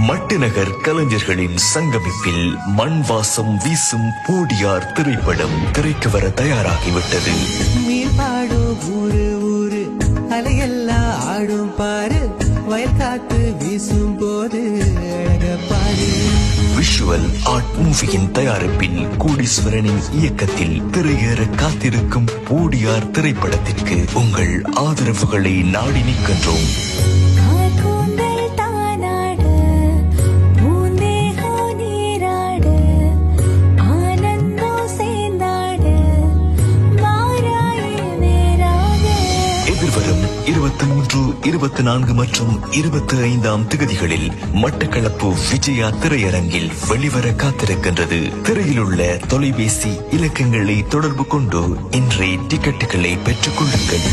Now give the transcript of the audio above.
மட்டுநகர் கலைஞர்களின் சங்கமிப்பில் மண் வாசம் வீசும் போடியார் திரைப்படம் திரைக்கு வர தயாராகிவிட்டது. பாடும் ஊரு ஊரு அலையெல்லாம் ஆடும் பாரு, வயல் காத்து வீசும் போது அழக பாரு. விஷுவல் ஆர்ட் மூவியின் தயாரிப்பில் கோடீஸ்வரனின் இயக்கத்தில் திரையேற காத்திருக்கும் போடியார் திரைப்படத்திற்கு உங்கள் ஆதரவுகளை நாடி நிற்கின்றோம். எதிர்வரும் 23, 24 மற்றும் 25ஆம் திகதிகளில் மட்டக்களப்பு விஜயா திரையரங்கில் வெளிவர காத்திருக்கின்றது. திரையில் உள்ள தொலைபேசி இலக்கங்களை தொடர்பு கொண்டு இன்றைய டிக்கெட்டுகளை பெற்றுக் கொள்ளுங்கள்.